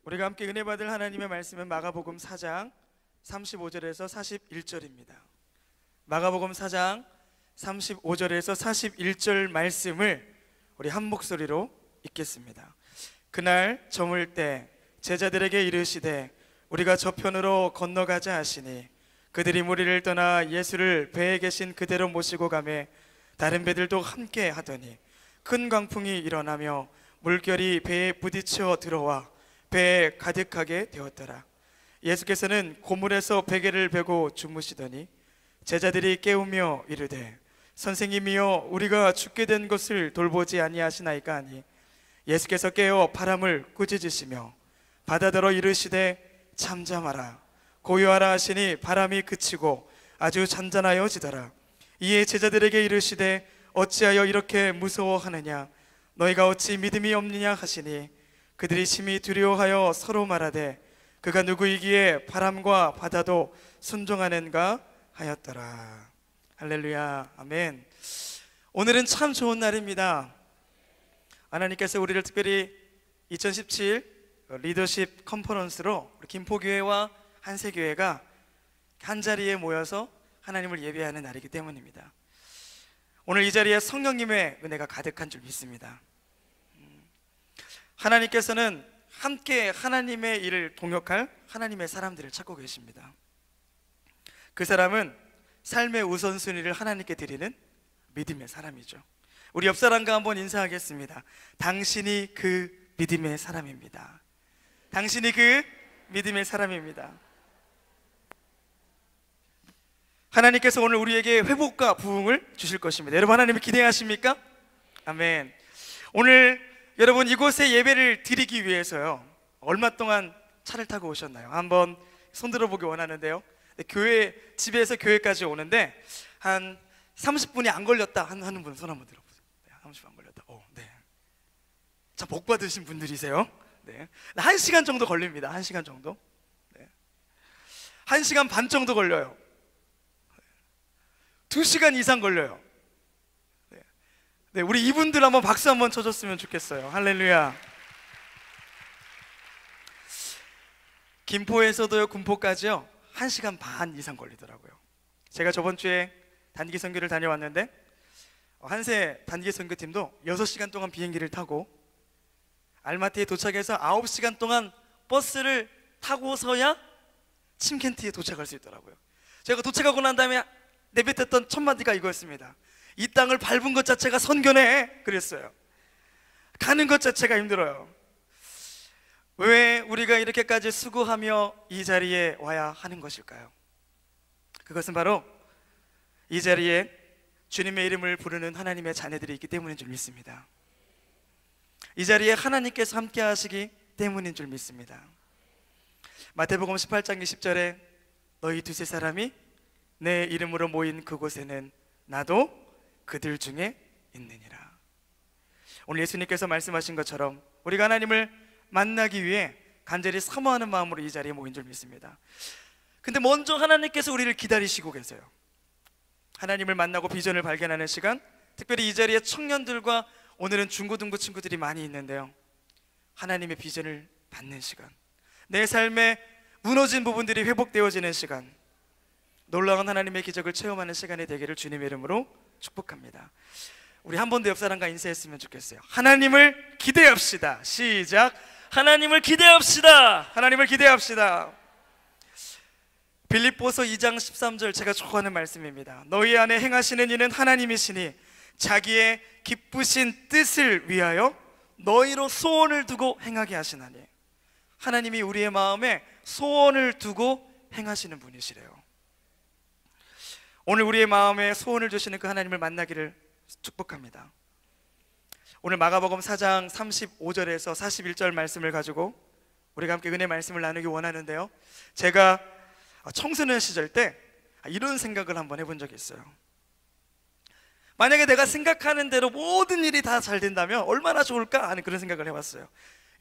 우리가 함께 은혜 받을 하나님의 말씀은 마가복음 4장 35절에서 41절입니다. 마가복음 4장 35절에서 41절 말씀을 우리 한 목소리로 읽겠습니다. 그날 저물 때 제자들에게 이르시되 우리가 저편으로 건너가자 하시니 그들이 무리를 떠나 예수를 배에 계신 그대로 모시고 가매 다른 배들도 함께 하더니 큰 광풍이 일어나며 물결이 배에 부딪혀 들어와 배에 가득하게 되었더라. 예수께서는 고물에서 베개를 베고 주무시더니 제자들이 깨우며 이르되 선생님이여 우리가 죽게 된 것을 돌보지 아니하시나이까 하니 예수께서 깨어 바람을 꾸짖으시며 바다더러 이르시되 잠잠하라 고요하라 하시니 바람이 그치고 아주 잔잔하여지더라. 이에 제자들에게 이르시되 어찌하여 이렇게 무서워하느냐 너희가 어찌 믿음이 없느냐 하시니 그들이 심히 두려워하여 서로 말하되 그가 누구이기에 바람과 바다도 순종하는가 하였더라. 할렐루야, 아멘. 오늘은 참 좋은 날입니다. 하나님께서 우리를 특별히 2017 리더십 컨퍼런스로 우리 김포교회와 한세교회가 한자리에 모여서 하나님을 예배하는 날이기 때문입니다. 오늘 이 자리에 성령님의 은혜가 가득한 줄 믿습니다. 하나님께서는 함께 하나님의 일을 동역할 하나님의 사람들을 찾고 계십니다. 그 사람은 삶의 우선순위를 하나님께 드리는 믿음의 사람이죠. 우리 옆 사람과 한번 인사하겠습니다. 당신이 그 믿음의 사람입니다. 당신이 그 믿음의 사람입니다. 하나님께서 오늘 우리에게 회복과 부흥을 주실 것입니다. 여러분 하나님을 기대하십니까? 아멘. 오늘 여러분 이곳에 예배를 드리기 위해서요 얼마 동안 차를 타고 오셨나요? 한번 손들어 보기 원하는데요. 교회, 집에서 교회까지 오는데 한 30분이 안 걸렸다 하는 분 손 한번 들어보세요. 30분 안 걸렸다. 네. 자, 복 받으신 분들이세요. 네. 1시간 정도 걸립니다. 1시간 정도. 네. 1시간 반 정도 걸려요. 2시간 이상 걸려요. 네, 우리 이분들 한번 박수 한번 쳐줬으면 좋겠어요. 할렐루야. 김포에서도요 군포까지요 1시간 반 이상 걸리더라고요. 제가 저번 주에 단기 선교를 다녀왔는데 한세 단기 선교팀도 6시간 동안 비행기를 타고 알마티에 도착해서 9시간 동안 버스를 타고서야 침켄티에 도착할 수 있더라고요. 제가 도착하고 난 다음에 내뱉었던 첫 마디가 이거였습니다. 이 땅을 밟은 것 자체가 선교네 그랬어요. 가는 것 자체가 힘들어요. 왜 우리가 이렇게까지 수고하며 이 자리에 와야 하는 것일까요? 그것은 바로 이 자리에 주님의 이름을 부르는 하나님의 자녀들이 있기 때문인 줄 믿습니다. 이 자리에 하나님께서 함께 하시기 때문인 줄 믿습니다. 마태복음 18장 20절에 너희 두세 사람이 내 이름으로 모인 그곳에는 나도 그들 중에 있느니라. 오늘 예수님께서 말씀하신 것처럼 우리가 하나님을 만나기 위해 간절히 사모하는 마음으로 이 자리에 모인 줄 믿습니다. 근데 먼저 하나님께서 우리를 기다리시고 계세요. 하나님을 만나고 비전을 발견하는 시간, 특별히 이 자리에 청년들과 오늘은 중고등부 친구들이 많이 있는데요 하나님의 비전을 받는 시간, 내 삶에 무너진 부분들이 회복되어지는 시간, 놀라운 하나님의 기적을 체험하는 시간이 되기를 주님의 이름으로 축복합니다. 우리 한 번 더 옆 사람과 인사했으면 좋겠어요. 하나님을 기대합시다. 시작. 하나님을 기대합시다. 하나님을 기대합시다. 빌립보서 2장 13절 제가 좋아하는 말씀입니다. 너희 안에 행하시는 이는 하나님이시니 자기의 기쁘신 뜻을 위하여 너희로 소원을 두고 행하게 하시나니. 하나님이 우리의 마음에 소원을 두고 행하시는 분이시래요. 오늘 우리의 마음에 소원을 주시는 그 하나님을 만나기를 축복합니다. 오늘 마가복음 4장 35절에서 41절 말씀을 가지고 우리가 함께 은혜 말씀을 나누기 원하는데요 제가 청소년 시절 때 이런 생각을 한번 해본 적이 있어요. 만약에 내가 생각하는 대로 모든 일이 다 잘 된다면 얼마나 좋을까 하는 그런 생각을 해봤어요.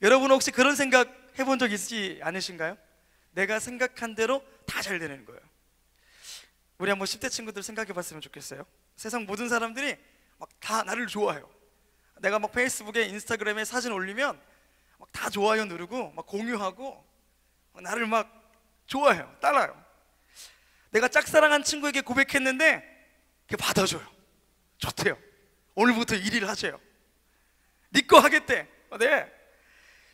여러분 혹시 그런 생각 해본 적 있지 않으신가요? 내가 생각한 대로 다 잘 되는 거예요. 우리 한번 10대 친구들 생각해 봤으면 좋겠어요. 세상 모든 사람들이 막 다 나를 좋아해요. 내가 막 페이스북에 인스타그램에 사진 올리면 막 막 다 좋아요 누르고 막 공유하고 막 나를 막 좋아해요, 따라요. 내가 짝사랑한 친구에게 고백했는데 걔 받아줘요. 좋대요. 오늘부터 1위를 하세요. 네 거 하겠대. 네.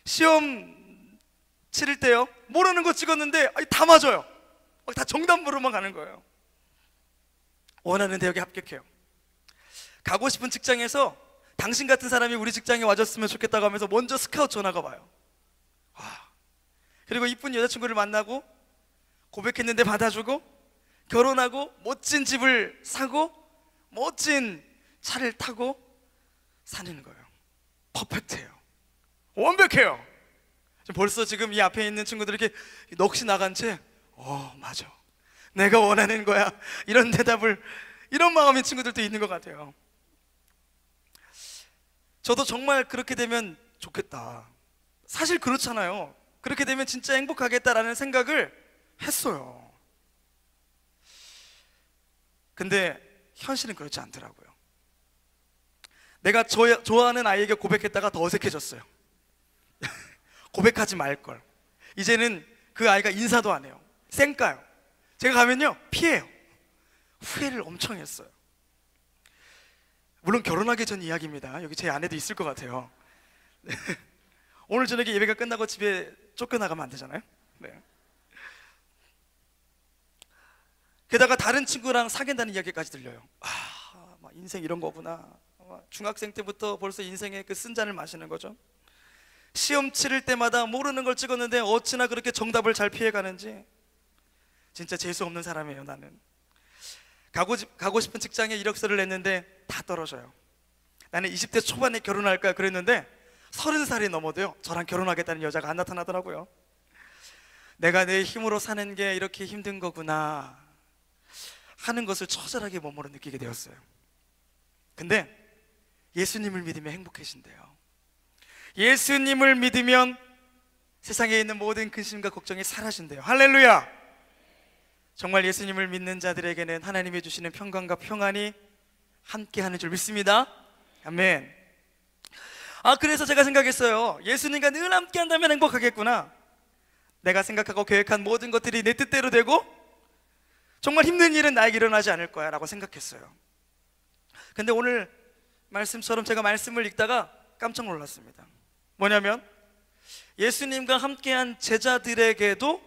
시험 치를 때요, 모르는 거 찍었는데 다 맞아요. 막 다 정답으로만 가는 거예요. 원하는 대학에 합격해요. 가고 싶은 직장에서 당신 같은 사람이 우리 직장에 와줬으면 좋겠다고 하면서 먼저 스카우트 전화가 와요. 그리고 이쁜 여자친구를 만나고 고백했는데 받아주고 결혼하고 멋진 집을 사고 멋진 차를 타고 사는 거예요. 퍼펙트해요. 완벽해요. 벌써 지금 이 앞에 있는 친구들이 이렇게 넋이 나간 채 맞아, 내가 원하는 거야, 이런 대답을, 이런 마음의 친구들도 있는 것 같아요. 저도 정말 그렇게 되면 좋겠다, 사실 그렇잖아요. 그렇게 되면 진짜 행복하겠다라는 생각을 했어요. 근데 현실은 그렇지 않더라고요. 내가 좋아하는 아이에게 고백했다가 더 어색해졌어요. 고백하지 말걸. 이제는 그 아이가 인사도 안 해요. 쌩까요. 제가 가면요 피해요. 후회를 엄청 했어요. 물론 결혼하기 전 이야기입니다. 여기 제 아내도 있을 것 같아요. 네. 오늘 저녁에 예배가 끝나고 집에 쫓겨나가면 안 되잖아요. 네. 게다가 다른 친구랑 사귄다는 이야기까지 들려요. 막 인생 이런 거구나. 중학생 때부터 벌써 인생의 그 쓴 잔을 마시는 거죠. 시험 치를 때마다 모르는 걸 찍었는데 어찌나 그렇게 정답을 잘 피해가는지. 진짜 재수 없는 사람이에요, 나는. 가고 싶은 직장에 이력서를 냈는데 다 떨어져요. 나는 20대 초반에 결혼할 거야 그랬는데 30살이 넘어도요 저랑 결혼하겠다는 여자가 안 나타나더라고요. 내가 내 힘으로 사는 게 이렇게 힘든 거구나 하는 것을 처절하게 몸으로 느끼게 되었어요. 근데 예수님을 믿으면 행복해진대요. 예수님을 믿으면 세상에 있는 모든 근심과 걱정이 사라진대요. 할렐루야. 정말 예수님을 믿는 자들에게는 하나님이 주시는 평강과 평안이 함께하는 줄 믿습니다. 아멘. 그래서 제가 생각했어요. 예수님과 늘 함께 한다면 행복하겠구나. 내가 생각하고 계획한 모든 것들이 내 뜻대로 되고 정말 힘든 일은 나에게 일어나지 않을 거야 라고 생각했어요. 근데 오늘 말씀처럼 제가 말씀을 읽다가 깜짝 놀랐습니다. 뭐냐면 예수님과 함께한 제자들에게도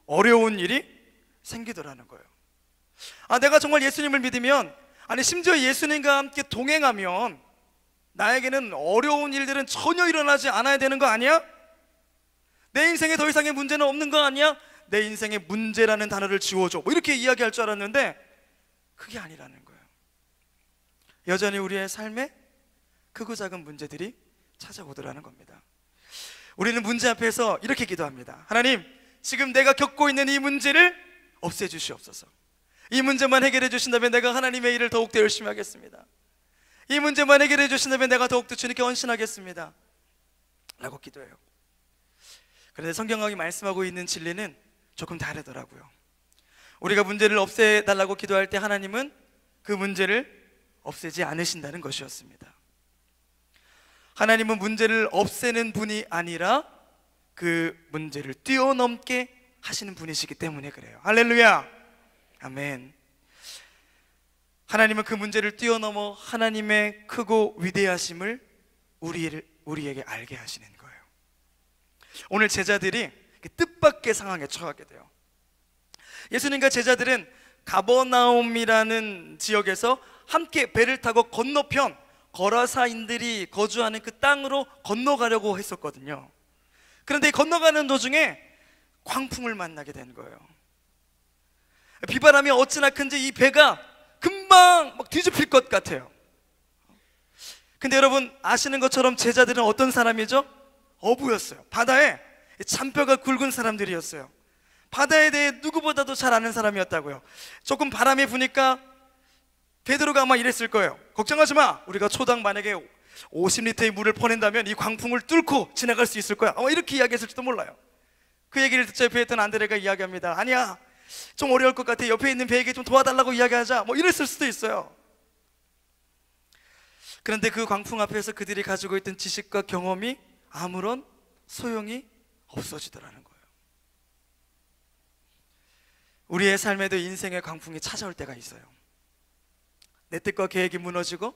어려운 일이 생기더라는 거예요. 내가 정말 예수님을 믿으면, 심지어 예수님과 함께 동행하면 나에게는 어려운 일들은 전혀 일어나지 않아야 되는 거 아니야? 내 인생에 더 이상의 문제는 없는 거 아니야? 내 인생의 문제라는 단어를 지워줘, 이렇게 이야기할 줄 알았는데 그게 아니라는 거예요. 여전히 우리의 삶에 크고 작은 문제들이 찾아오더라는 겁니다. 우리는 문제 앞에서 이렇게 기도합니다. 하나님, 지금 내가 겪고 있는 이 문제를 없애주시옵소서. 이 문제만 해결해 주신다면 내가 하나님의 일을 더욱더 열심히 하겠습니다. 이 문제만 해결해 주신다면 내가 더욱더 주님께 헌신하겠습니다 라고 기도해요. 그런데 성경이 말씀하고 있는 진리는 조금 다르더라고요. 우리가 문제를 없애달라고 기도할 때 하나님은 그 문제를 없애지 않으신다는 것이었습니다. 하나님은 문제를 없애는 분이 아니라 그 문제를 뛰어넘게 하시는 분이시기 때문에 그래요. 할렐루야. 아멘. 하나님은 그 문제를 뛰어넘어 하나님의 크고 위대하심을 우리에게 알게 하시는 거예요. 오늘 제자들이 뜻밖의 상황에 처하게 돼요. 예수님과 제자들은 가버나움이라는 지역에서 함께 배를 타고 건너편 거라사인들이 거주하는 그 땅으로 건너가려고 했었거든요. 그런데 건너가는 도중에 광풍을 만나게 된 거예요. 비바람이 어찌나 큰지 이 배가 금방 막 뒤집힐 것 같아요. 근데 여러분 아시는 것처럼 제자들은 어떤 사람이죠? 어부였어요. 바다에 잔뼈가 굵은 사람들이었어요. 바다에 대해 누구보다도 잘 아는 사람이었다고요. 조금 바람이 부니까 베드로가 아마 이랬을 거예요. 걱정하지 마, 우리가 초당 만약에 50리터의 물을 퍼낸다면 이 광풍을 뚫고 지나갈 수 있을 거야, 이렇게 이야기했을지도 몰라요. 그 얘기를 듣자 옆에 있던 안드레가 이야기합니다. 아니야, 좀 어려울 것 같아, 옆에 있는 배에게 좀 도와달라고 이야기하자, 이랬을 수도 있어요. 그런데 그 광풍 앞에서 그들이 가지고 있던 지식과 경험이 아무런 소용이 없어지더라는 거예요. 우리의 삶에도 인생의 광풍이 찾아올 때가 있어요. 내 뜻과 계획이 무너지고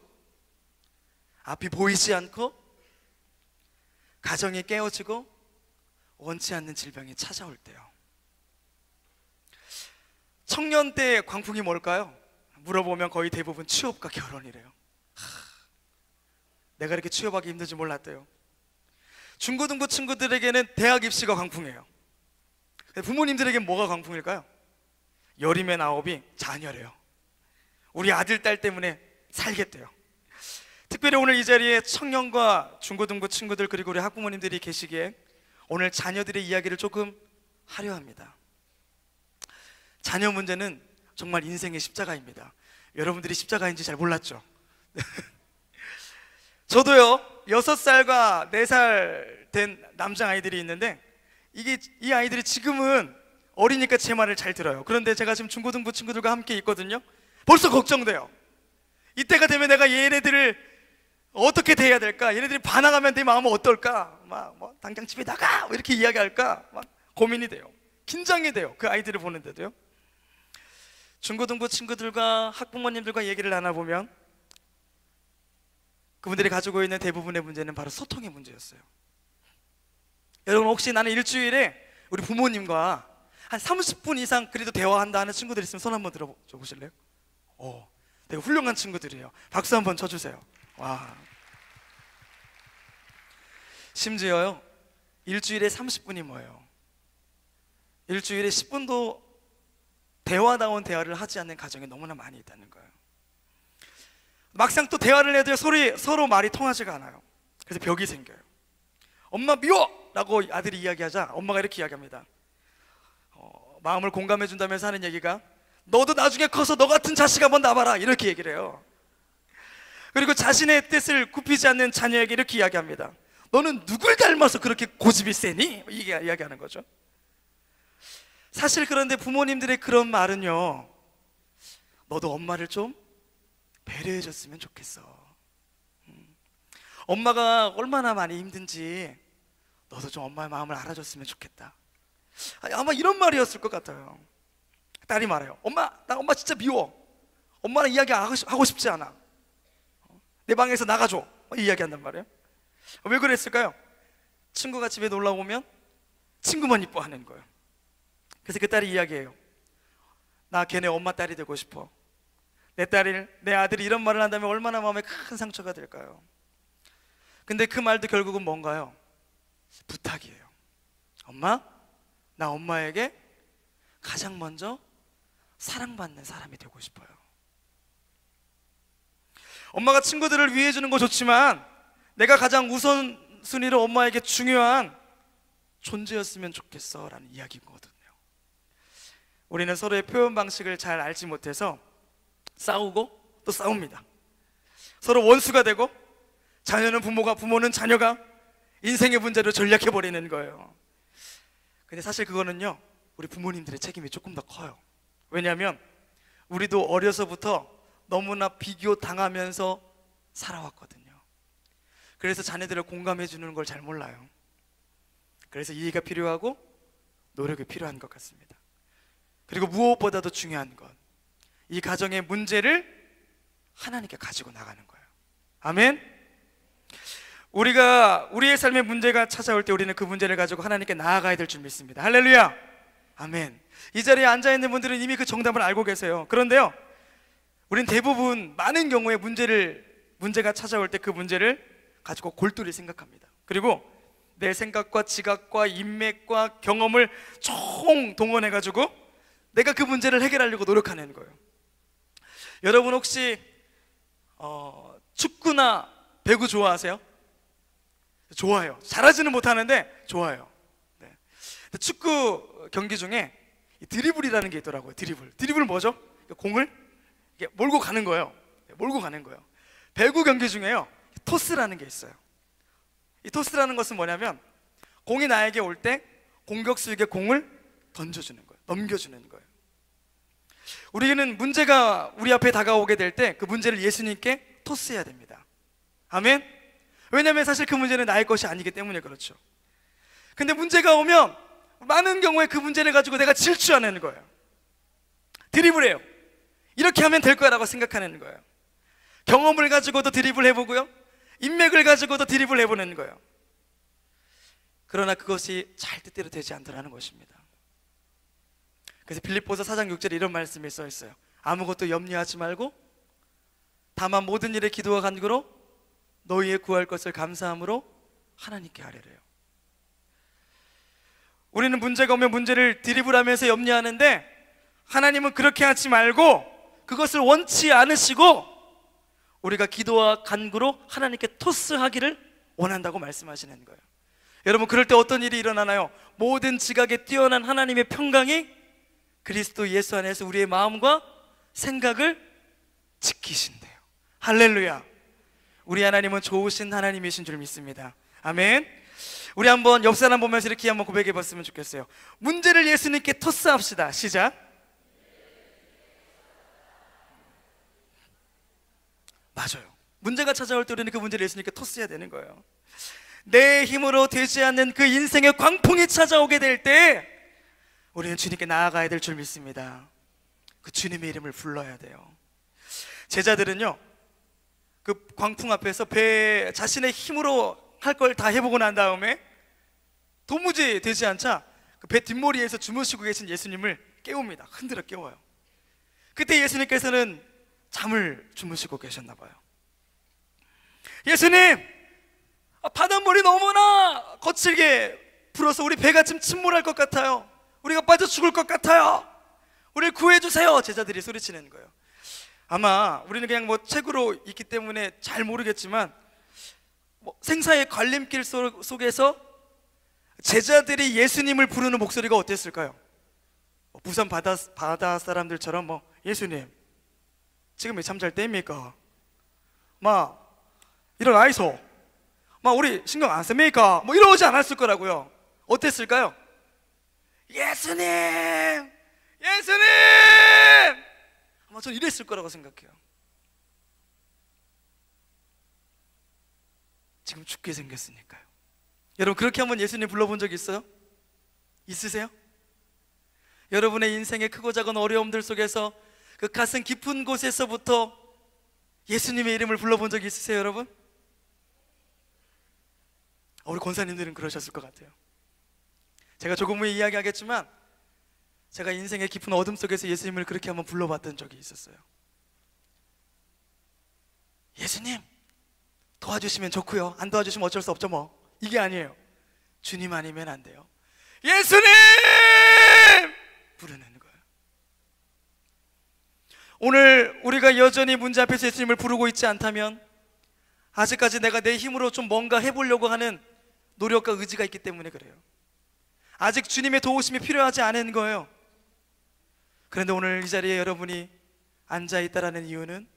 앞이 보이지 않고 가정이 깨어지고 원치 않는 질병이 찾아올 때요. 청년 때의 광풍이 뭘까요? 물어보면 거의 대부분 취업과 결혼이래요. 내가 이렇게 취업하기 힘든지 몰랐대요. 중고등부 친구들에게는 대학 입시가 광풍이에요. 부모님들에게는 뭐가 광풍일까요? 여림의 아홉이 자녀래요. 우리 아들, 딸 때문에 살겠대요. 특별히 오늘 이 자리에 청년과 중고등부 친구들 그리고 우리 학부모님들이 계시기에 오늘 자녀들의 이야기를 조금 하려 합니다. 자녀 문제는 정말 인생의 십자가입니다. 여러분들이 십자가인지 잘 몰랐죠? 저도요 6살과 4살 된 남자아이들이 있는데 이 아이들이 지금은 어리니까 제 말을 잘 들어요. 그런데 제가 지금 중고등부 친구들과 함께 있거든요. 벌써 걱정돼요. 이때가 되면 내가 얘네들을 어떻게 대해야 될까? 얘네들이 반항하면 내 마음은 어떨까? 당장 집에 나가! 이렇게 이야기할까? 막 고민이 돼요. 긴장이 돼요. 그 아이들을 보는데도요. 중고등부 친구들과 학부모님들과 얘기를 나눠보면 그분들이 가지고 있는 대부분의 문제는 바로 소통의 문제였어요. 여러분 혹시 나는 일주일에 우리 부모님과 한 30분 이상 그래도 대화한다 하는 친구들 있으면 손 한번 들어줘 보실래요? 되게 훌륭한 친구들이에요. 박수 한번 쳐주세요. 와. 심지어요 일주일에 30분이 뭐예요? 일주일에 10분도 대화다운 대화를 하지 않는 가정이 너무나 많이 있다는 거예요. 막상 또 대화를 해도 서로 말이 통하지가 않아요. 그래서 벽이 생겨요. 엄마 미워! 라고 아들이 이야기하자 엄마가 이렇게 이야기합니다. 마음을 공감해 준다면서 하는 얘기가 너도 나중에 커서 너 같은 자식 한번 낳아봐라 이렇게 얘기를 해요. 그리고 자신의 뜻을 굽히지 않는 자녀에게 이렇게 이야기합니다. 너는 누굴 닮아서 그렇게 고집이 세니? 이게 이야기하는 거죠. 사실 그런데 부모님들의 그런 말은요 너도 엄마를 좀 배려해 줬으면 좋겠어. 엄마가 얼마나 많이 힘든지 너도 좀 엄마의 마음을 알아줬으면 좋겠다. 아마 이런 말이었을 것 같아요. 딸이 말해요. 나 엄마 진짜 미워. 엄마랑 이야기 하고 싶지 않아. 내 방에서 나가줘. 이야기한단 말이에요. 왜 그랬을까요? 친구가 집에 놀러 오면 친구만 이뻐하는 거예요. 그래서 그 딸이 이야기해요. 나 걔네 엄마 딸이 되고 싶어. 내 아들이 이런 말을 한다면 얼마나 마음에 큰 상처가 될까요? 근데 그 말도 결국은 뭔가요? 부탁이에요. 엄마, 나 엄마에게 가장 먼저 사랑받는 사람이 되고 싶어요. 엄마가 친구들을 위해 주는 거 좋지만 내가 가장 우선순위로 엄마에게 중요한 존재였으면 좋겠어 라는 이야기거든요. 우리는 서로의 표현 방식을 잘 알지 못해서 싸우고 또 싸웁니다. 서로 원수가 되고 자녀는 부모가, 부모는 자녀가 인생의 문제로 전략해버리는 거예요. 근데 사실 그거는요 우리 부모님들의 책임이 조금 더 커요. 왜냐하면 우리도 어려서부터 너무나 비교당하면서 살아왔거든요. 그래서 자녀들을 공감해 주는 걸 잘 몰라요. 그래서 이해가 필요하고 노력이 필요한 것 같습니다. 그리고 무엇보다도 중요한 건 이 가정의 문제를 하나님께 가지고 나가는 거예요. 아멘. 우리의 삶의 문제가 찾아올 때 우리는 그 문제를 가지고 하나님께 나아가야 될 줄 믿습니다. 할렐루야. 아멘. 이 자리에 앉아있는 분들은 이미 그 정답을 알고 계세요. 그런데요 우린 대부분 많은 경우에 문제가 찾아올 때 그 문제를 가지고 골똘히 생각합니다. 그리고 내 생각과 지각과 인맥과 경험을 총동원해가지고 내가 그 문제를 해결하려고 노력하는 거예요. 여러분 혹시 축구나 배구 좋아하세요? 좋아요. 잘하지는 못하는데 좋아요. 네. 축구 경기 중에 드리블이라는 게 있더라고요. 드리블은 뭐죠? 공을 이렇게 몰고 가는 거예요. 몰고 가는 거예요. 배구 경기 중에요 토스라는 게 있어요. 이 토스라는 것은 뭐냐면 공이 나에게 올 때 공격수에게 공을 던져주는 거예요. 넘겨주는 거예요. 우리는 문제가 우리 앞에 다가오게 될 때 그 문제를 예수님께 토스해야 됩니다. 아멘. 왜냐하면 사실 그 문제는 나의 것이 아니기 때문에 그렇죠. 근데 문제가 오면 많은 경우에 그 문제를 가지고 내가 질주하는 거예요. 드리블해요. 이렇게 하면 될 거라고 생각하는 거예요. 경험을 가지고도 드리블 해보고요, 인맥을 가지고도 드리블 해보는 거예요. 그러나 그것이 잘 뜻대로 되지 않더라는 것입니다. 그래서 빌립보서 4장 6절에 이런 말씀이 써 있어요. 아무것도 염려하지 말고 다만 모든 일에 기도와 간구로 너희의 구할 것을 감사함으로 하나님께 아뢰래요. 우리는 문제가 오면 문제를 드리블하면서 염려하는데, 하나님은 그렇게 하지 말고 그것을 원치 않으시고 우리가 기도와 간구로 하나님께 토스하기를 원한다고 말씀하시는 거예요. 여러분, 그럴 때 어떤 일이 일어나나요? 모든 지각에 뛰어난 하나님의 평강이 그리스도 예수 안에서 우리의 마음과 생각을 지키신대요. 할렐루야. 우리 하나님은 좋으신 하나님이신 줄 믿습니다. 아멘. 우리 한번 옆 사람 보면서 이렇게 한번 고백해 봤으면 좋겠어요. 문제를 예수님께 토스합시다. 시작. 맞아요. 문제가 찾아올 때 우리는 그 문제를 예수님께 토스해야 되는 거예요. 내 힘으로 되지 않는 그 인생의 광풍이 찾아오게 될 때 우리는 주님께 나아가야 될 줄 믿습니다. 그 주님의 이름을 불러야 돼요. 제자들은요, 그 광풍 앞에서 자신의 힘으로 할 걸 다 해보고 난 다음에 도무지 되지 않자 그 배 뒷머리에서 주무시고 계신 예수님을 깨웁니다. 흔들어 깨워요. 그때 예수님께서는 잠을 주무시고 계셨나 봐요. 예수님, 바닷물이 너무나 거칠게 불어서 우리 배가 지금 침몰할 것 같아요. 우리가 빠져 죽을 것 같아요. 우리를 구해주세요. 제자들이 소리치는 거예요. 아마 우리는 그냥 뭐 책으로 있기 때문에 잘 모르겠지만, 생사의 갈림길 속에서 제자들이 예수님을 부르는 목소리가 어땠을까요? 부산 바다 사람들처럼 예수님, 지금이 잠잘 때입니까? 일어나이소. 우리 신경 안 씁니까? 이러지 않았을 거라고요. 어땠을까요? 예수님! 예수님! 아마 전 이랬을 거라고 생각해요. 지금 죽게 생겼으니까요. 여러분, 그렇게 한번 예수님 불러본 적 있어요? 있으세요? 여러분의 인생의 크고 작은 어려움들 속에서 그 가슴 깊은 곳에서부터 예수님의 이름을 불러본 적 있으세요, 여러분? 우리 권사님들은 그러셨을 것 같아요. 제가 조금 후에 이야기하겠지만, 제가 인생의 깊은 어둠 속에서 예수님을 그렇게 한번 불러봤던 적이 있었어요. 예수님, 도와주시면 좋고요, 안 도와주시면 어쩔 수 없죠 이게 아니에요. 주님 아니면 안 돼요. 예수님! 부르는 거예요. 오늘 우리가 여전히 문제 앞에서 예수님을 부르고 있지 않다면, 아직까지 내가 내 힘으로 좀 뭔가 해보려고 하는 노력과 의지가 있기 때문에 그래요. 아직 주님의 도우심이 필요하지 않은 거예요. 그런데 오늘 이 자리에 여러분이 앉아있다라는 이유는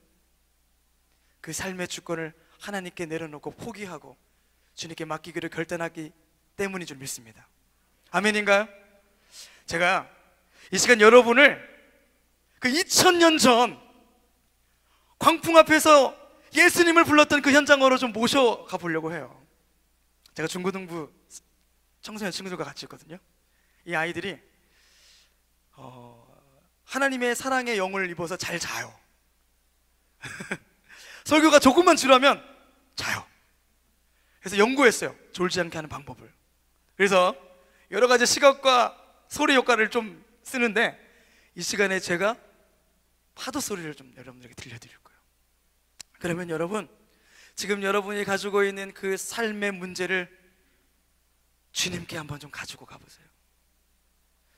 그 삶의 주권을 하나님께 내려놓고 포기하고 주님께 맡기기를 결단하기 때문인 줄 믿습니다. 아멘인가요? 제가 이 시간 여러분을 그 2000년 전 광풍 앞에서 예수님을 불렀던 그 현장으로 좀 모셔가 보려고 해요. 제가 중고등부 청소년 친구들과 같이 있거든요. 이 아이들이 하나님의 사랑의 영을 입어서 잘 자요. 설교가 조금만 지루하면 자요. 그래서 연구했어요. 졸지 않게 하는 방법을. 그래서 여러 가지 시각과 소리 효과를 좀 쓰는데, 이 시간에 제가 파도 소리를 좀 여러분들에게 들려드릴 거예요. 그러면 여러분, 지금 여러분이 가지고 있는 그 삶의 문제를 주님께 한번 좀 가지고 가보세요.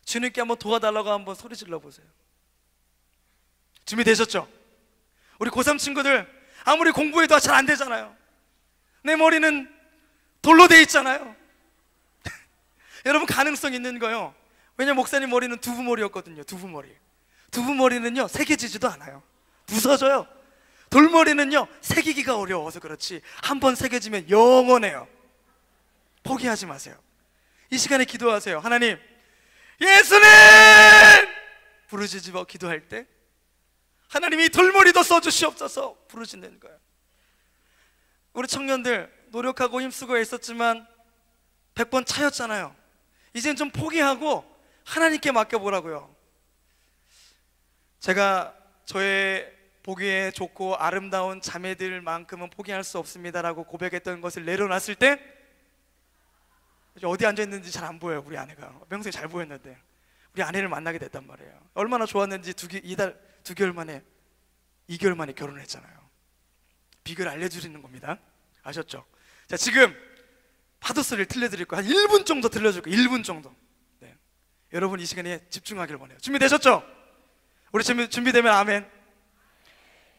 주님께 한번 도와달라고 한번 소리 질러보세요. 준비되셨죠? 우리 고3 친구들, 아무리 공부해도 잘 안 되잖아요. 내 머리는 돌로 돼 있잖아요. 여러분, 가능성 있는 거요. 왜냐면 목사님 머리는 두부머리였거든요. 두부머리. 두부머리는요, 새겨지지도 않아요. 부서져요. 돌머리는요, 새기기가 어려워서 그렇지 한번 새겨지면 영원해요. 포기하지 마세요. 이 시간에 기도하세요. 하나님, 예수님! 부르짖어 기도할 때 하나님이 돌머리도 써주시옵소서 부르짖는 거예요. 우리 청년들 노력하고 힘쓰고 애썼지만 100번 차였잖아요. 이젠 좀 포기하고 하나님께 맡겨보라고요. 제가 저의 보기에 좋고 아름다운 자매들만큼은 포기할 수 없습니다라고 고백했던 것을 내려놨을 때 어디 앉아있는지 잘 안 보여요. 우리 아내가 평소에 잘 보였는데 우리 아내를 만나게 됐단 말이에요. 얼마나 좋았는지 2개월 만에 2개월 만에 결혼을 했잖아요. 비결 알려드리는 겁니다. 아셨죠? 자, 지금 파도 소리를 들려드릴 거예요. 한 1분 정도 들려줄 거예요. 1분 정도. 네. 여러분 이 시간에 집중하기를 원해요. 준비되셨죠? 우리 준비되면 아멘.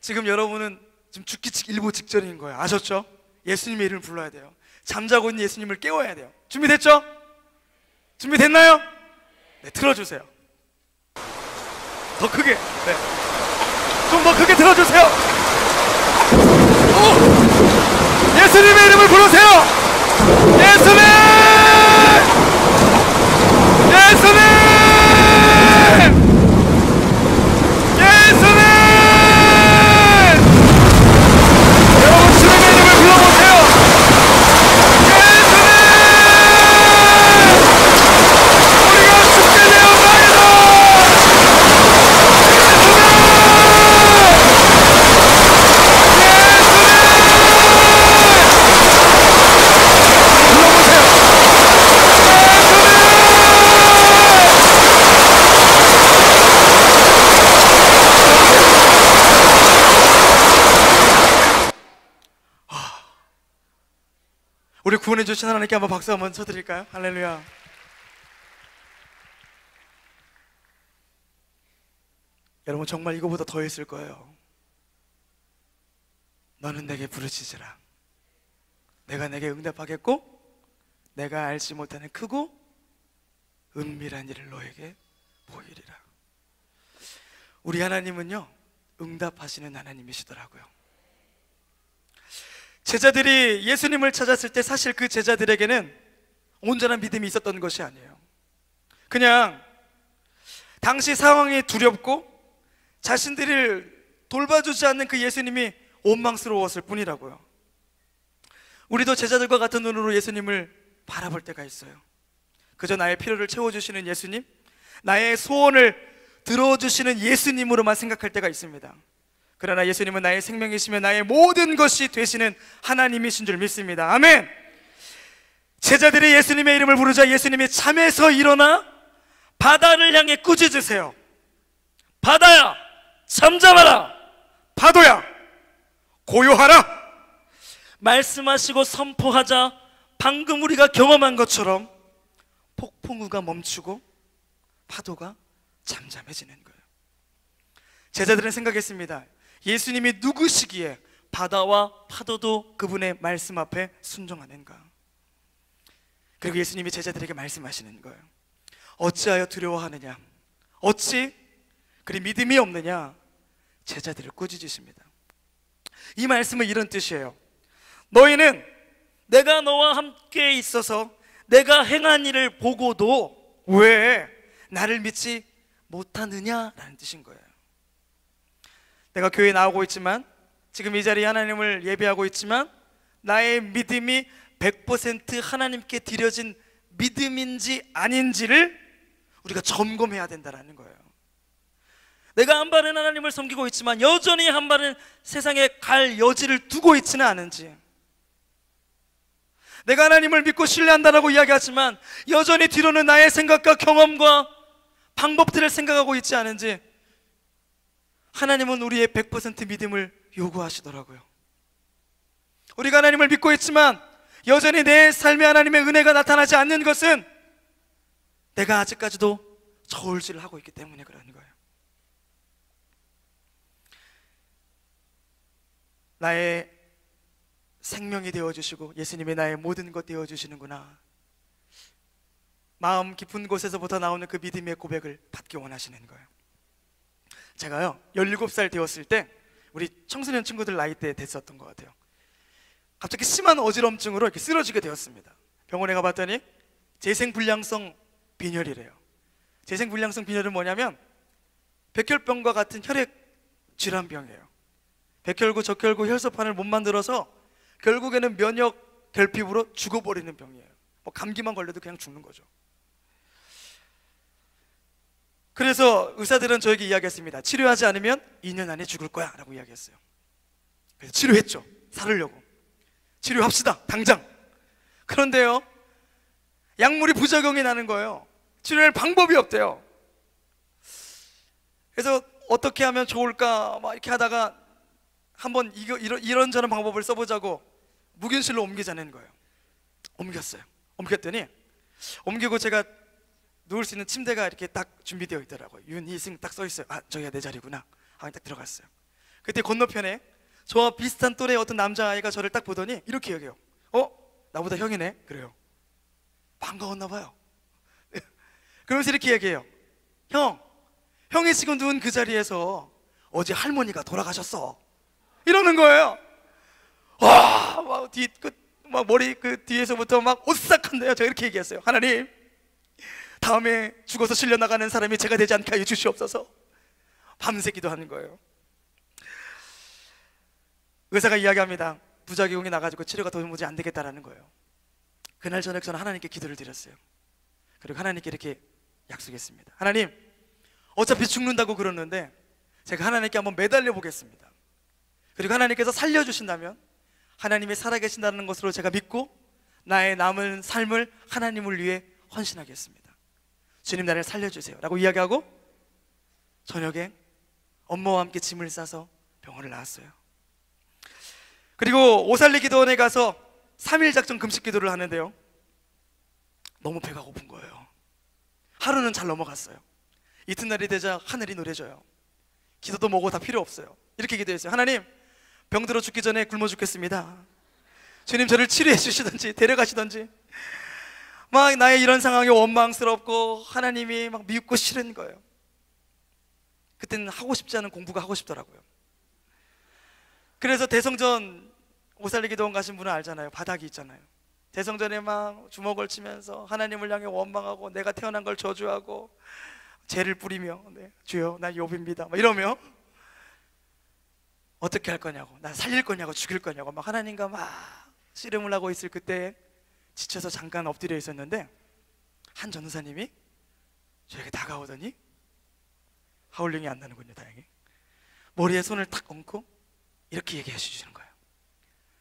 지금 여러분은 지금 죽기 일보 직전인 거예요. 아셨죠? 예수님의 이름을 불러야 돼요. 잠자고 있는 예수님을 깨워야 돼요. 준비됐죠? 준비됐나요? 네, 틀어주세요. 더 크게. 네. 좀 더 크게 들어주세요. 오! 예수님의 이름을 부르세요. 예수님! 예수님! 예수님! 여러분 주님의 이름을 불러보세요. 예수님! 우리가 죽게 되었나이다. 우리 구원해 주신 하나님께 한번 박수 한번 쳐드릴까요? 할렐루야. 여러분 정말 이거보다 더 있을 거예요. 너는 내게 부르짖으라. 내가 내게 응답하겠고 내가 알지 못하는 크고 은밀한 일을 너에게 보이리라. 우리 하나님은요 응답하시는 하나님이시더라고요. 제자들이 예수님을 찾았을 때 사실 그 제자들에게는 온전한 믿음이 있었던 것이 아니에요. 그냥 당시 상황이 두렵고 자신들을 돌봐주지 않는 그 예수님이 원망스러웠을 뿐이라고요. 우리도 제자들과 같은 눈으로 예수님을 바라볼 때가 있어요. 그저 나의 필요를 채워주시는 예수님, 나의 소원을 들어주시는 예수님으로만 생각할 때가 있습니다. 그러나 예수님은 나의 생명이시며 나의 모든 것이 되시는 하나님이신 줄 믿습니다. 아멘. 제자들이 예수님의 이름을 부르자 예수님이 잠에서 일어나 바다를 향해 꾸짖으세요. 바다야 잠잠하라. 파도야 고요하라. 말씀하시고 선포하자 방금 우리가 경험한 것처럼 폭풍우가 멈추고 파도가 잠잠해지는 거예요. 제자들은 생각했습니다. 예수님이 누구시기에 바다와 파도도 그분의 말씀 앞에 순종하는가? 그리고 예수님이 제자들에게 말씀하시는 거예요. 어찌하여 두려워하느냐? 어찌 그리 믿음이 없느냐? 제자들을 꾸짖으십니다. 이 말씀은 이런 뜻이에요. 너희는 내가 너와 함께 있어서 내가 행한 일을 보고도 왜 나를 믿지 못하느냐라는 뜻인 거예요. 내가 교회에 나오고 있지만 지금 이 자리에 하나님을 예배하고 있지만 나의 믿음이 100% 하나님께 드려진 믿음인지 아닌지를 우리가 점검해야 된다는 거예요. 내가 한 발은 하나님을 섬기고 있지만 여전히 한 발은 세상에 갈 여지를 두고 있지는 않은지, 내가 하나님을 믿고 신뢰한다라고 이야기하지만 여전히 뒤로는 나의 생각과 경험과 방법들을 생각하고 있지 않은지, 하나님은 우리의 100% 믿음을 요구하시더라고요. 우리가 하나님을 믿고 있지만 여전히 내 삶에 하나님의 은혜가 나타나지 않는 것은 내가 아직까지도 저울질을 하고 있기 때문에 그러는 거예요. 나의 생명이 되어주시고 예수님이 나의 모든 것 되어주시는구나. 마음 깊은 곳에서부터 나오는 그 믿음의 고백을 받기 원하시는 거예요. 제가요 17살 되었을 때 우리 청소년 친구들 나이 때 됐었던 것 같아요. 갑자기 심한 어지럼증으로 이렇게 쓰러지게 되었습니다. 병원에 가봤더니 재생불량성 빈혈이래요. 재생불량성 빈혈은 뭐냐면 백혈병과 같은 혈액 질환병이에요. 백혈구, 적혈구, 혈소판을 못 만들어서 결국에는 면역 결핍으로 죽어버리는 병이에요. 뭐 감기만 걸려도 그냥 죽는 거죠. 그래서 의사들은 저에게 이야기했습니다. 치료하지 않으면 2년 안에 죽을 거야 라고 이야기했어요. 그래서 치료했죠. 살으려고. 치료합시다 당장. 그런데요, 약물이 부작용이 나는 거예요. 치료할 방법이 없대요. 그래서 어떻게 하면 좋을까 막 이렇게 하다가 한번 이런저런 방법을 써보자고 무균실로 옮기자는 거예요. 옮겼어요. 옮겼더니 옮기고 제가 누울 수 있는 침대가 이렇게 딱 준비되어 있더라고요. 윤희승 딱 써 있어요. 아, 저기가 내 자리구나 하고 딱 들어갔어요. 그때 건너편에 저와 비슷한 또래의 어떤 남자아이가 저를 딱 보더니 이렇게 얘기해요. 나보다 형이네? 그래요. 반가웠나 봐요. 그러면서 이렇게 얘기해요. 형이 지금 누운 그 자리에서 어제 할머니가 돌아가셨어 이러는 거예요. 와, 막 머리 그 뒤에서부터 막 오싹한데요. 제가 이렇게 얘기했어요. 하나님, 다음에 죽어서 실려나가는 사람이 제가 되지 않게 하여 주시옵소서. 밤새 기도하는 거예요. 의사가 이야기합니다. 부작용이 나가지고 치료가 도무지 안 되겠다라는 거예요. 그날 저녁 저는 하나님께 기도를 드렸어요. 그리고 하나님께 이렇게 약속했습니다. 하나님, 어차피 죽는다고 그러는데 제가 하나님께 한번 매달려 보겠습니다. 그리고 하나님께서 살려주신다면 하나님이 살아계신다는 것으로 제가 믿고 나의 남은 삶을 하나님을 위해 헌신하겠습니다. 주님, 나를 살려주세요 라고 이야기하고 저녁에 엄마와 함께 짐을 싸서 병원을 나왔어요. 그리고 오살리 기도원에 가서 3일 작정 금식 기도를 하는데요, 너무 배가 고픈 거예요. 하루는 잘 넘어갔어요. 이튿날이 되자 하늘이 노래져요. 기도도 뭐고 다 필요 없어요. 이렇게 기도했어요. 하나님, 병들어 죽기 전에 굶어 죽겠습니다. 주님, 저를 치료해 주시든지 데려가시든지. 막 나의 이런 상황이 원망스럽고 하나님이 막 미흡고 싫은 거예요. 그때는 하고 싶지 않은 공부가 하고 싶더라고요. 그래서 대성전 오살리 기도원 가신 분은 알잖아요. 바닥이 있잖아요. 대성전에 막 주먹을 치면서 하나님을 향해 원망하고 내가 태어난 걸 저주하고 죄를 뿌리며, 네, 주여 나 욥입니다 막 이러며 어떻게 할 거냐고, 나 살릴 거냐고 죽일 거냐고 막 하나님과 막 씨름을 하고 있을 그때 지쳐서 잠깐 엎드려 있었는데 한 전도사님이 저에게 다가오더니, 하울링이 안 나는군요 다행히, 머리에 손을 탁 얹고 이렇게 얘기해 주시는 거예요.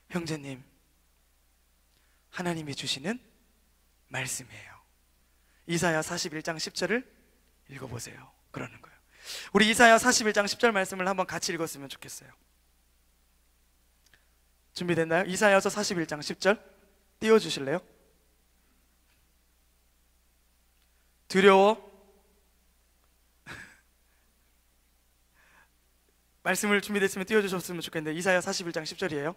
형제님, 하나님이 주시는 말씀이에요. 이사야 41장 10절을 읽어보세요 그러는 거예요. 우리 이사야 41장 10절 말씀을 한번 같이 읽었으면 좋겠어요. 준비됐나요? 이사야서 41장 10절 띄워주실래요? 두려워 말씀을 준비됐으면 띄워주셨으면 좋겠는데 이사야 41장 10절이에요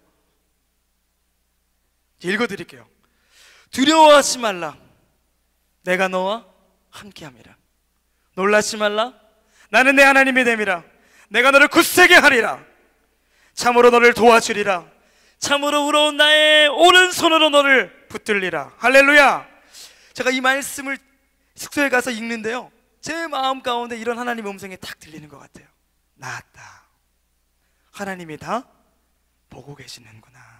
읽어드릴게요. 두려워하지 말라, 내가 너와 함께함이라. 놀라지 말라, 나는 내 하나님이 됨이라. 내가 너를 굳세게 하리라. 참으로 너를 도와주리라. 참으로 울어온 나의 오른손으로 너를 붙들리라. 할렐루야. 제가 이 말씀을 숙소에 가서 읽는데요, 제 마음 가운데 이런 하나님의 음성이 탁 들리는 것 같아요. 나았다, 하나님이 다 보고 계시는구나.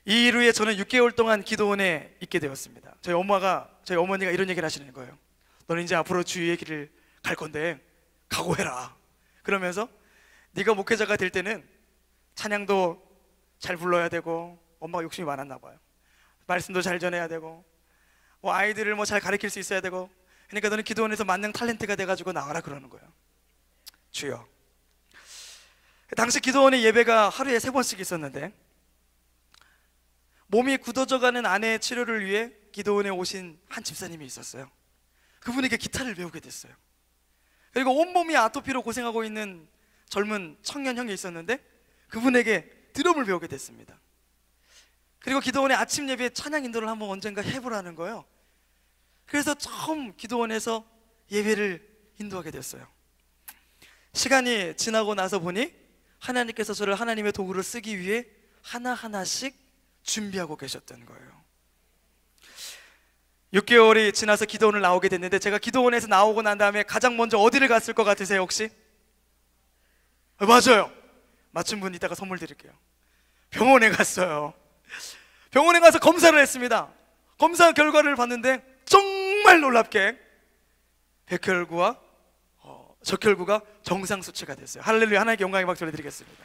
이 일 후에 저는 6개월 동안 기도원에 있게 되었습니다. 저희 어머니가 이런 얘기를 하시는 거예요. 너는 이제 앞으로 주의 길을 갈 건데 각오해라. 그러면서 네가 목회자가 될 때는 찬양도 잘 불러야 되고, 엄마가 욕심이 많았나 봐요. 말씀도 잘 전해야 되고, 뭐 아이들을 뭐 잘 가르칠 수 있어야 되고, 그러니까 너는 기도원에서 만능 탤런트가 돼가지고 나와라 그러는 거예요. 주여. 당시 기도원의 예배가 하루에 3번씩 있었는데 몸이 굳어져가는 아내의 치료를 위해 기도원에 오신 한 집사님이 있었어요. 그분에게 기타를 배우게 됐어요. 그리고 온몸이 아토피로 고생하고 있는 젊은 청년 형이 있었는데 그분에게 드럼을 배우게 됐습니다. 그리고 기도원의 아침 예배에 찬양 인도를 한번 언젠가 해보라는 거예요. 그래서 처음 기도원에서 예배를 인도하게 됐어요. 시간이 지나고 나서 보니 하나님께서 저를 하나님의 도구를 쓰기 위해 하나하나씩 준비하고 계셨던 거예요. 6개월이 지나서 기도원을 나오게 됐는데 제가 기도원에서 나오고 난 다음에 가장 먼저 어디를 갔을 것 같으세요 혹시? 맞아요. 맞춘 분 이따가 선물 드릴게요. 병원에 갔어요. 병원에 가서 검사를 했습니다. 검사 결과를 봤는데 정말 놀랍게 백혈구와 적혈구가 정상 수치가 됐어요. 할렐루야. 하나님께 영광의 박수를 드리겠습니다.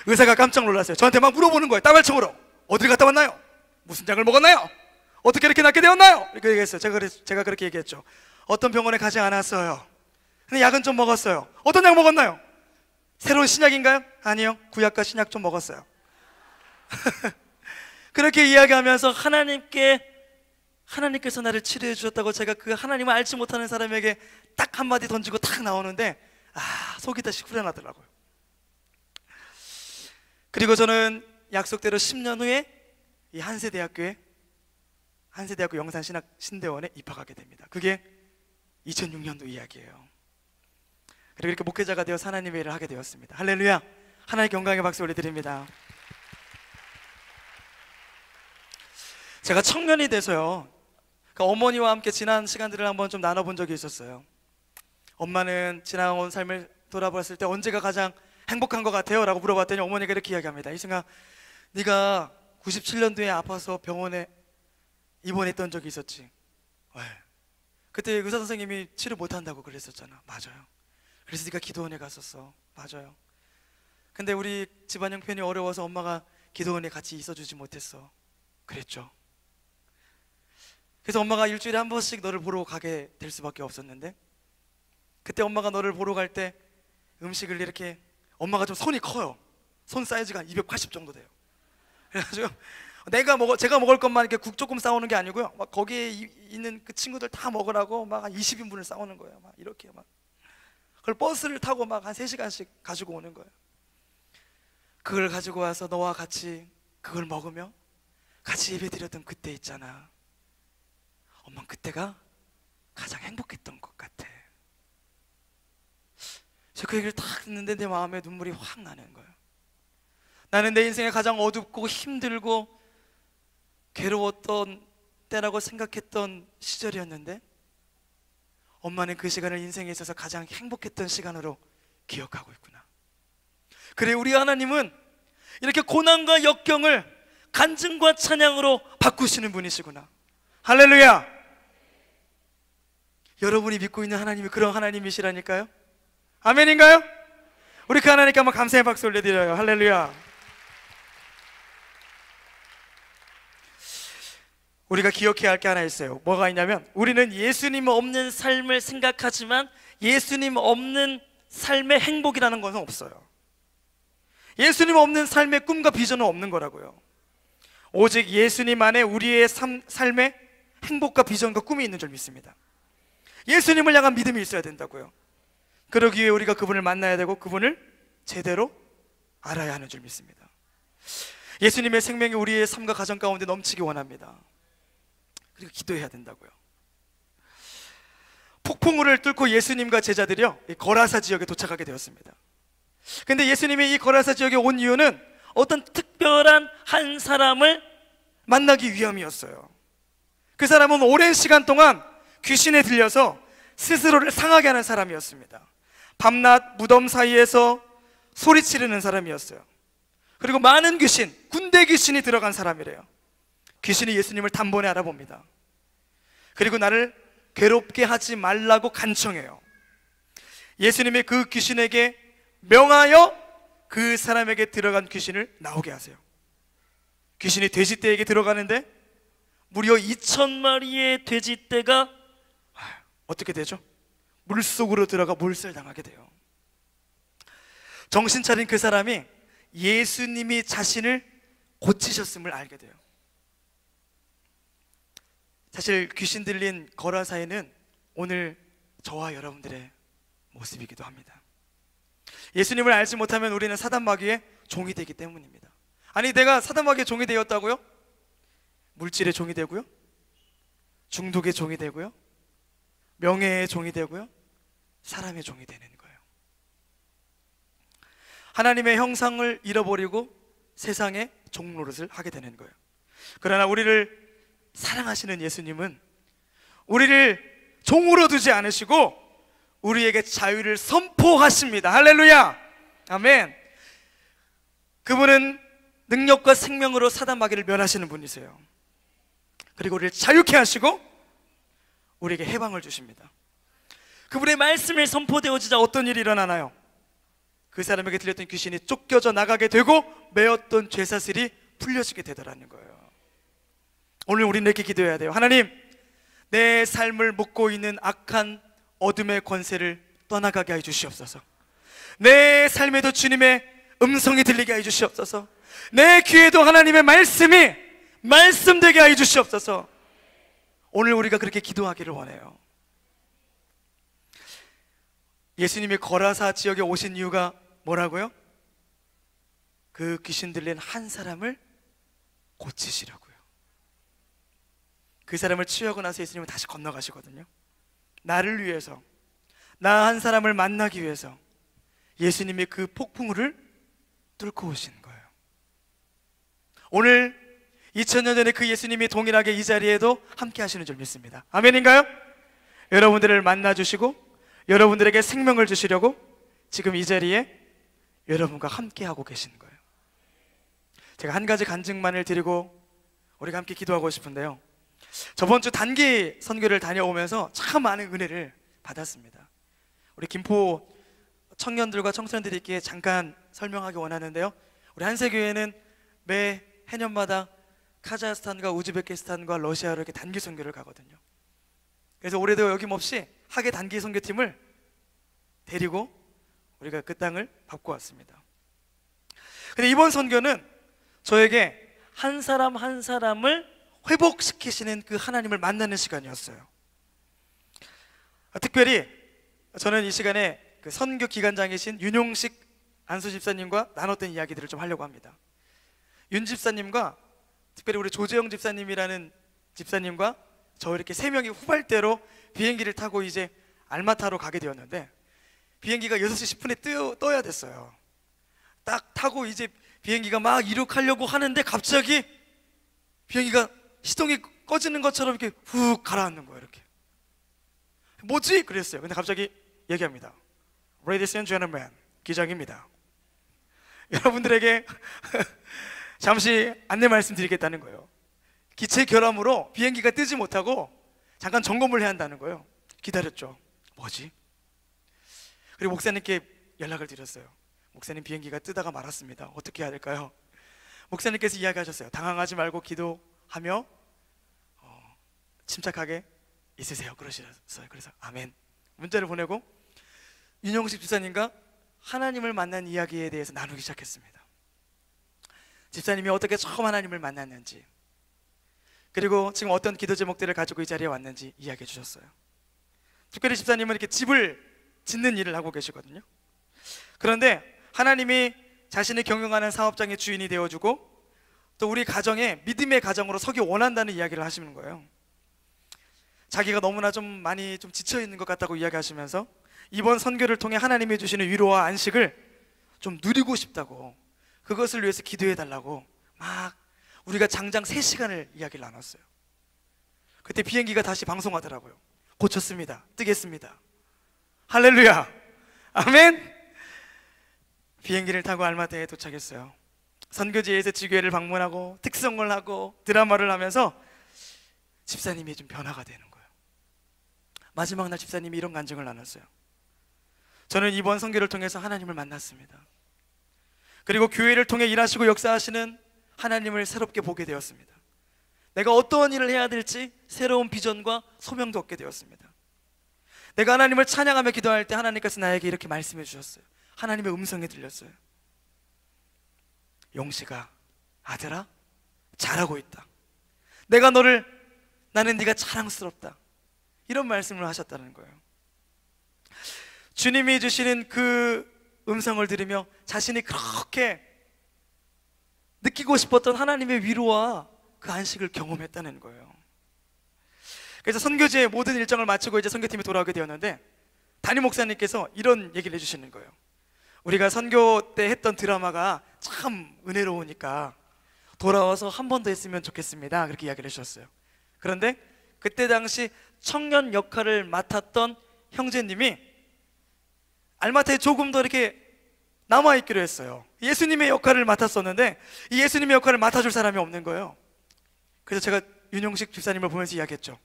의사가 깜짝 놀랐어요. 저한테 막 물어보는 거예요. 따발총으로. 어디를 갔다 왔나요? 무슨 약을 먹었나요? 어떻게 이렇게 낫게 되었나요? 이렇게 얘기했어요. 제가 그렇게 얘기했죠. 어떤 병원에 가지 않았어요. 근데 약은 좀 먹었어요. 어떤 약 먹었나요? 새로운 신약인가요? 아니요. 구약과 신약 좀 먹었어요. 그렇게 이야기하면서 하나님께서 나를 치료해 주셨다고 제가 그 하나님을 알지 못하는 사람에게 딱 한마디 던지고 딱 나오는데 속이 다시 후련하더라고요. 그리고 저는 약속대로 10년 후에 이 한세대학교 영산신대원에 입학하게 됩니다. 그게 2006년도 이야기예요. 그리고 이렇게 목회자가 되어서 하나님의 일을 하게 되었습니다. 할렐루야. 하나님께 영광의 박수 올려드립니다. 제가 청년이 돼서요, 그러니까 어머니와 함께 지난 시간들을 한번 좀 나눠본 적이 있었어요. 엄마는 지나온 삶을 돌아봤을 때 언제가 가장 행복한 것 같아요? 라고 물어봤더니 어머니가 이렇게 이야기합니다. 이승아, 네가 97년도에 아파서 병원에 입원했던 적이 있었지. 왜? 그때 의사 선생님이 치료 못한다고 그랬었잖아. 맞아요. 그래서 네가 기도원에 갔었어. 맞아요. 근데 우리 집안 형편이 어려워서 엄마가 기도원에 같이 있어주지 못했어. 그랬죠. 그래서 엄마가 일주일에 한 번씩 너를 보러 가게 될 수밖에 없었는데, 그때 엄마가 너를 보러 갈 때 음식을 이렇게, 엄마가 좀 손이 커요. 손 사이즈가 한 280 정도 돼요. 그래가지고 제가 먹을 것만 이렇게 국 조금 싸우는 게 아니고요, 막 거기에 있는 그 친구들 다 먹으라고 막 한 20인분을 싸우는 거예요. 막 이렇게 막 그걸 버스를 타고 막 한 3시간씩 가지고 오는 거예요. 그걸 가지고 와서 너와 같이 그걸 먹으며 같이 예배드렸던 그때 있잖아. 엄마는 그때가 가장 행복했던 것 같아. 제가 그 얘기를 딱 듣는데 내 마음에 눈물이 확 나는 거예요. 나는 내 인생에 가장 어둡고 힘들고 괴로웠던 때라고 생각했던 시절이었는데, 엄마는 그 시간을 인생에 있어서 가장 행복했던 시간으로 기억하고 있구나. 그래, 우리 하나님은 이렇게 고난과 역경을 간증과 찬양으로 바꾸시는 분이시구나. 할렐루야. 여러분이 믿고 있는 하나님이 그런 하나님이시라니까요. 아멘인가요? 우리 그 하나님께 한번 감사의 박수 올려드려요. 할렐루야. 우리가 기억해야 할 게 하나 있어요. 뭐가 있냐면, 우리는 예수님 없는 삶을 생각하지만 예수님 없는 삶의 행복이라는 것은 없어요. 예수님 없는 삶의 꿈과 비전은 없는 거라고요. 오직 예수님 안에 우리의 삶의 행복과 비전과 꿈이 있는 줄 믿습니다. 예수님을 향한 믿음이 있어야 된다고요. 그러기 위해 우리가 그분을 만나야 되고 그분을 제대로 알아야 하는 줄 믿습니다. 예수님의 생명이 우리의 삶과 가정 가운데 넘치기 원합니다. 그리고 기도해야 된다고요. 폭풍우를 뚫고 예수님과 제자들이요, 거라사 지역에 도착하게 되었습니다. 근데 예수님이 이 거라사 지역에 온 이유는 어떤 특별한 한 사람을 만나기 위함이었어요. 그 사람은 오랜 시간 동안 귀신에 들려서 스스로를 상하게 하는 사람이었습니다. 밤낮 무덤 사이에서 소리치르는 사람이었어요. 그리고 많은 귀신, 군대 귀신이 들어간 사람이래요. 귀신이 예수님을 단번에 알아봅니다. 그리고 나를 괴롭게 하지 말라고 간청해요. 예수님이 그 귀신에게 명하여 그 사람에게 들어간 귀신을 나오게 하세요. 귀신이 돼지떼에게 들어가는데 무려 2,000마리의 돼지떼가 어떻게 되죠? 물속으로 들어가 몰살당하게 돼요. 정신 차린 그 사람이 예수님이 자신을 고치셨음을 알게 돼요. 사실 귀신 들린 거라사에는 오늘 저와 여러분들의 모습이기도 합니다. 예수님을 알지 못하면 우리는 사단마귀의 종이 되기 때문입니다. 아니, 내가 사단마귀의 종이 되었다고요? 물질의 종이 되고요, 중독의 종이 되고요, 명예의 종이 되고요, 사람의 종이 되는 거예요. 하나님의 형상을 잃어버리고 세상의 종 노릇을 하게 되는 거예요. 그러나 우리를 사랑하시는 예수님은 우리를 종으로 두지 않으시고 우리에게 자유를 선포하십니다. 할렐루야. 아멘. 그분은 능력과 생명으로 사단 마귀를 멸하시는 분이세요. 그리고 우리를 자유케 하시고 우리에게 해방을 주십니다. 그분의 말씀이 선포되어지자 어떤 일이 일어나나요? 그 사람에게 들렸던 귀신이 쫓겨져 나가게 되고 매었던 죄사슬이 풀려지게 되더라는 거예요. 오늘 우리는 이렇게 기도해야 돼요. 하나님, 내 삶을 묶고 있는 악한 어둠의 권세를 떠나가게 해 주시옵소서. 내 삶에도 주님의 음성이 들리게 해 주시옵소서. 내 귀에도 하나님의 말씀이 말씀되게 해 주시옵소서. 오늘 우리가 그렇게 기도하기를 원해요. 예수님이 거라사 지역에 오신 이유가 뭐라고요? 그 귀신 들린 한 사람을 고치시려고요. 그 사람을 치유하고 나서 예수님은 다시 건너가시거든요. 나를 위해서, 나 한 사람을 만나기 위해서 예수님이 그 폭풍우를 뚫고 오신 거예요. 오늘 2000년 전에 그 예수님이 동일하게 이 자리에도 함께 하시는 줄 믿습니다. 아멘인가요? 여러분들을 만나주시고 여러분들에게 생명을 주시려고 지금 이 자리에 여러분과 함께 하고 계신 거예요. 제가 한 가지 간증만을 드리고 우리가 함께 기도하고 싶은데요, 저번 주 단기 선교를 다녀오면서 참 많은 은혜를 받았습니다. 우리 김포 청년들과 청소년들에게 잠깐 설명하기 원하는데요, 우리 한세교회는 매 해년마다 카자흐스탄과 우즈베키스탄과 러시아로 이렇게 단기 선교를 가거든요. 그래서 올해도 여김없이 하계 단기 선교팀을 데리고 우리가 그 땅을 밟고 왔습니다. 근데 이번 선교는 저에게 한 사람 한 사람을 회복시키시는 그 하나님을 만나는 시간이었어요. 특별히 저는 이 시간에 그 선교 기관장이신 윤용식 안수 집사님과 나눴던 이야기들을 좀 하려고 합니다. 윤 집사님과 특별히 우리 조재영 집사님이라는 집사님과 저 이렇게 세 명이 후발대로 비행기를 타고 이제 알마타로 가게 되었는데, 비행기가 6시 10분에 떠야 됐어요. 딱 타고 이제 비행기가 막 이륙하려고 하는데 갑자기 비행기가 시동이 꺼지는 것처럼 이렇게 훅 가라앉는 거예요. 이렇게 뭐지? 그랬어요. 근데 갑자기 얘기합니다. Ladies and gentlemen, 기장입니다. 여러분들에게 잠시 안내 말씀드리겠다는 거예요. 기체 결함으로 비행기가 뜨지 못하고 잠깐 점검을 해야 한다는 거예요. 기다렸죠. 뭐지? 그리고 목사님께 연락을 드렸어요. 목사님, 비행기가 뜨다가 말았습니다. 어떻게 해야 될까요? 목사님께서 이야기하셨어요. 당황하지 말고 기도하며 침착하게 있으세요. 그러셨어요. 그래서 아멘 문자를 보내고 윤영식 집사님과 하나님을 만난 이야기에 대해서 나누기 시작했습니다. 집사님이 어떻게 처음 하나님을 만났는지, 그리고 지금 어떤 기도 제목들을 가지고 이 자리에 왔는지 이야기해 주셨어요. 특별히 집사님은 이렇게 집을 짓는 일을 하고 계시거든요. 그런데 하나님이 자신이 경영하는 사업장의 주인이 되어주고 또 우리 가정에 믿음의 가정으로 서기 원한다는 이야기를 하시는 거예요. 자기가 너무나 좀 많이 좀 지쳐있는 것 같다고 이야기하시면서 이번 선교를 통해 하나님이 주시는 위로와 안식을 좀 누리고 싶다고, 그것을 위해서 기도해달라고 막 우리가 장장 3시간을 이야기를 나눴어요. 그때 비행기가 다시 방송하더라고요. 고쳤습니다. 뜨겠습니다. 할렐루야, 아멘. 비행기를 타고 알마타에 도착했어요. 선교지에서 지교회를 방문하고 특성을 하고 드라마를 하면서 집사님이 좀 변화가 되는 거예요. 마지막 날 집사님이 이런 간증을 나눴어요. 저는 이번 선교를 통해서 하나님을 만났습니다. 그리고 교회를 통해 일하시고 역사하시는 하나님을 새롭게 보게 되었습니다. 내가 어떠한 일을 해야 될지 새로운 비전과 소명도 얻게 되었습니다. 내가 하나님을 찬양하며 기도할 때 하나님께서 나에게 이렇게 말씀해 주셨어요. 하나님의 음성이 들렸어요. 용식아, 아들아, 잘하고 있다. 나는 네가 자랑스럽다. 이런 말씀을 하셨다는 거예요. 주님이 주시는 그 음성을 들으며 자신이 그렇게 느끼고 싶었던 하나님의 위로와 그 안식을 경험했다는 거예요. 그래서 선교지의 모든 일정을 마치고 이제 선교팀이 돌아오게 되었는데, 담임 목사님께서 이런 얘기를 해주시는 거예요. 우리가 선교 때 했던 드라마가 참 은혜로우니까 돌아와서 한 번 더 했으면 좋겠습니다. 그렇게 이야기를 해주셨어요. 그런데 그때 당시 청년 역할을 맡았던 형제님이 알마타에 조금 더 이렇게 남아있기로 했어요. 예수님의 역할을 맡았었는데 이 예수님의 역할을 맡아줄 사람이 없는 거예요. 그래서 제가 윤용식 집사님을 보면서 이야기했죠.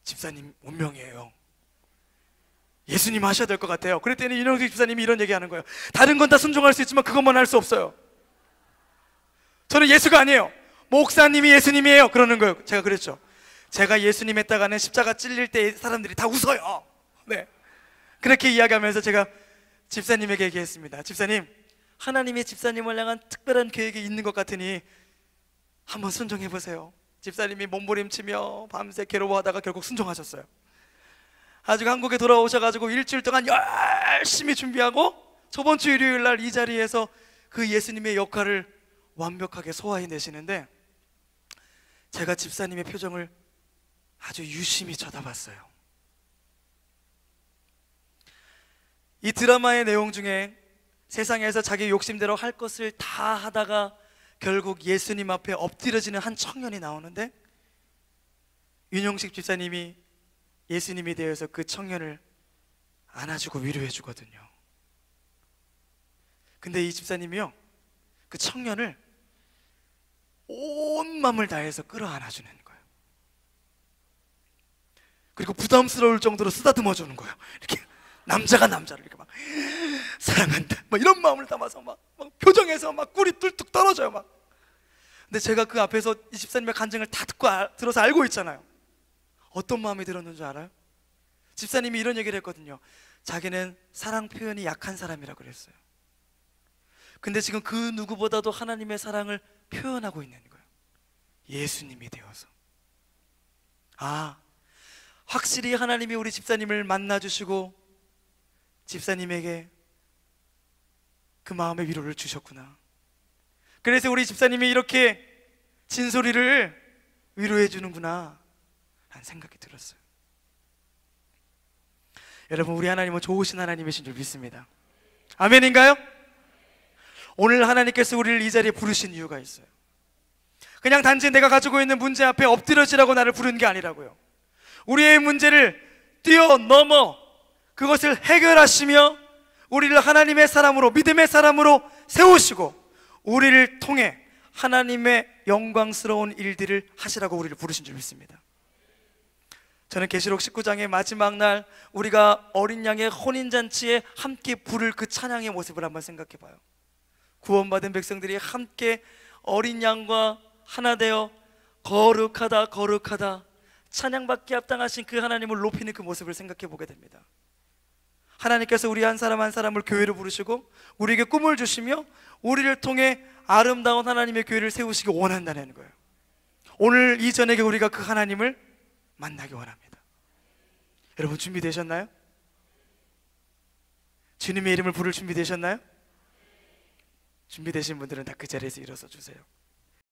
집사님 운명이에요. 예수님 하셔야 될 것 같아요. 그랬더니 윤용식 집사님이 이런 얘기하는 거예요. 다른 건 다 순종할 수 있지만 그것만 할 수 없어요. 저는 예수가 아니에요. 목사님이 예수님이에요. 그러는 거예요. 제가 그랬죠. 제가 예수님 했다가는 십자가 찔릴 때 사람들이 다 웃어요. 네. 그렇게 이야기하면서 제가 집사님에게 얘기했습니다. 집사님, 하나님이 집사님을 향한 특별한 계획이 있는 것 같으니 한번 순종해 보세요. 집사님이 몸부림치며 밤새 괴로워하다가 결국 순종하셨어요. 아직 한국에 돌아오셔가지고 일주일 동안 열심히 준비하고 저번 주 일요일 날 이 자리에서 그 예수님의 역할을 완벽하게 소화해내시는데, 제가 집사님의 표정을 아주 유심히 쳐다봤어요. 이 드라마의 내용 중에 세상에서 자기 욕심대로 할 것을 다 하다가 결국 예수님 앞에 엎드려지는 한 청년이 나오는데, 윤용식 집사님이 예수님이 되어서 그 청년을 안아주고 위로해 주거든요. 근데 이 집사님이요, 그 청년을 온 마음을 다해서 끌어안아 주는 거예요. 그리고 부담스러울 정도로 쓰다듬어 주는 거예요. 이렇게 남자가 남자를 이렇게 막 사랑한다 막 이런 마음을 담아서 막 표정에서 막 꿀이 뚝뚝 떨어져요 막. 근데 제가 그 앞에서 이 집사님의 간증을 다 듣고 들어서 알고 있잖아요. 어떤 마음이 들었는지 알아요? 집사님이 이런 얘기를 했거든요. 자기는 사랑 표현이 약한 사람이라고 그랬어요. 근데 지금 그 누구보다도 하나님의 사랑을 표현하고 있는 거예요. 예수님이 되어서. 아, 확실히 하나님이 우리 집사님을 만나주시고 집사님에게 그 마음의 위로를 주셨구나. 그래서 우리 집사님이 이렇게 진솔이를 위로해 주는구나 라는 생각이 들었어요. 여러분, 우리 하나님은 좋으신 하나님이신 줄 믿습니다. 아멘인가요? 오늘 하나님께서 우리를 이 자리에 부르신 이유가 있어요. 그냥 단지 내가 가지고 있는 문제 앞에 엎드려지라고 나를 부르는 게 아니라고요. 우리의 문제를 뛰어넘어 그것을 해결하시며 우리를 하나님의 사람으로, 믿음의 사람으로 세우시고 우리를 통해 하나님의 영광스러운 일들을 하시라고 우리를 부르신 줄 믿습니다. 저는 계시록 19장의 마지막 날 우리가 어린 양의 혼인잔치에 함께 부를 그 찬양의 모습을 한번 생각해 봐요. 구원받은 백성들이 함께 어린 양과 하나 되어 거룩하다 거룩하다 찬양받기 합당하신 그 하나님을 높이는 그 모습을 생각해 보게 됩니다. 하나님께서 우리 한 사람 한 사람을 교회로 부르시고 우리에게 꿈을 주시며 우리를 통해 아름다운 하나님의 교회를 세우시기 원한다는 거예요. 오늘 이 저녁에 우리가 그 하나님을 만나기 원합니다. 여러분, 준비되셨나요? 주님의 이름을 부를 준비되셨나요? 준비되신 분들은 다 그 자리에서 일어서 주세요.